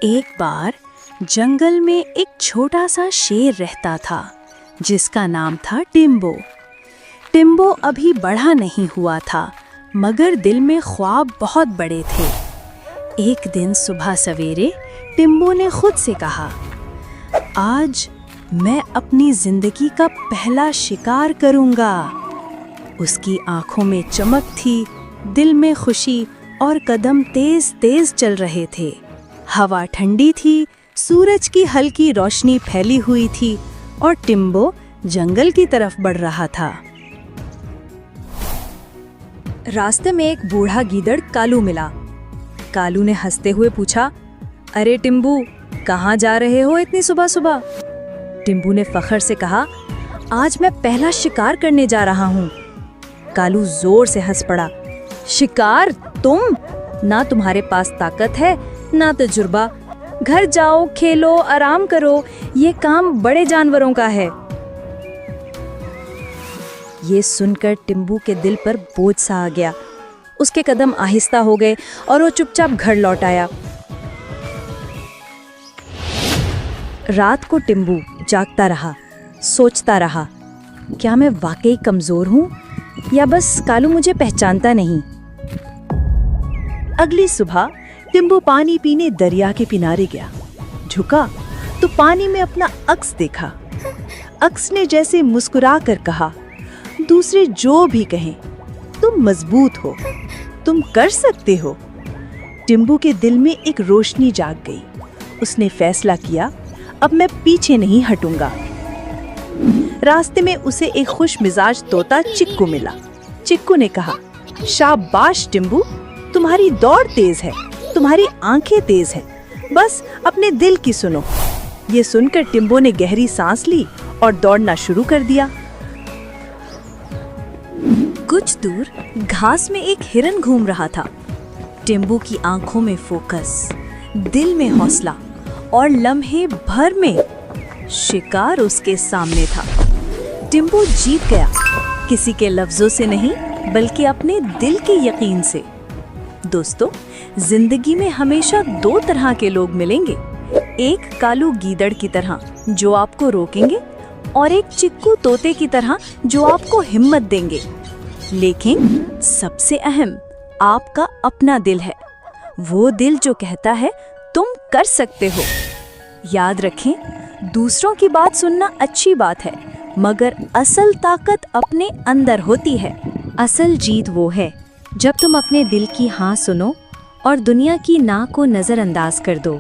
एक बार जंगल में एक छोटा सा शेर रहता था जिसका नाम था टिम्बो। टिम्बो अभी बड़ा नहीं हुआ था, मगर दिल में ख्वाब बहुत बड़े थे। एक दिन सुबह सवेरे टिम्बो ने खुद से कहा, आज मैं अपनी जिंदगी का पहला शिकार करूंगा। उसकी आंखों में चमक थी, दिल में खुशी और कदम तेज तेज चल रहे थे। हवा ठंडी थी, सूरज की हल्की रोशनी फैली हुई थी और टिम्बो जंगल की तरफ बढ़ रहा था। रास्ते में एक बूढ़ा गीदड़ कालू मिला। कालू ने हंसते हुए पूछा, अरे टिम्बू, कहाँ जा रहे हो इतनी सुबह सुबह? टिम्बू ने फखर से कहा, आज मैं पहला शिकार करने जा रहा हूँ। कालू जोर से हंस पड़ा, शिकार? तुम? ना तुम्हारे पास ताकत है ना तजुर्बा। घर जाओ, खेलो, आराम करो, ये काम बड़े जानवरों का है। ये सुनकर टिम्बू के दिल पर बोझ सा आ गया। उसके कदम आहिस्ता हो गए और वो चुपचाप घर लौट आया। रात को टिम्बू जागता रहा, सोचता रहा, क्या मैं वाकई कमजोर हूँ या बस कालू मुझे पहचानता नहीं? अगली सुबह टिम्बू पानी पीने दरिया के किनारे गया। झुका तो पानी में अपना अक्स देखा। अक्स ने जैसे मुस्कुरा कर कहा, दूसरे जो भी कहें, तुम मजबूत हो, तुम कर सकते हो। टिम्बू के दिल में एक रोशनी जाग गई। उसने फैसला किया, अब मैं पीछे नहीं हटूंगा। रास्ते में उसे एक खुश मिजाज तोता चिक्कू मिला। चिक्कू ने कहा, शाबाश टिम्बू, तुम्हारी दौड़ तेज है, तुम्हारी आंखें तेज है, बस अपने दिल की सुनो। ये सुनकर टिम्बो ने गहरी सांस ली और दौड़ना शुरू कर दिया। कुछ दूर घास में एक हिरन घूम रहा था। टिम्बू की आंखों में फोकस, दिल में हौसला और लम्हे भर में शिकार उसके सामने था। टिम्बू जीत गया, किसी के लफ्जों से नहीं बल्कि अपने दिल के यकीन से। दोस्तों, जिंदगी में हमेशा दो तरह के लोग मिलेंगे, एक कालू गीदड़ की तरह जो आपको रोकेंगे और एक चिक्कू तोते की तरह जो आपको हिम्मत देंगे। लेकिन सबसे अहम आपका अपना दिल है, वो दिल जो कहता है तुम कर सकते हो। याद रखें, दूसरों की बात सुनना अच्छी बात है, मगर असल ताकत अपने अंदर होती है। असल जीत वो है जब तुम अपने दिल की हाँ सुनो और दुनिया की ना को नजरअंदाज कर दो।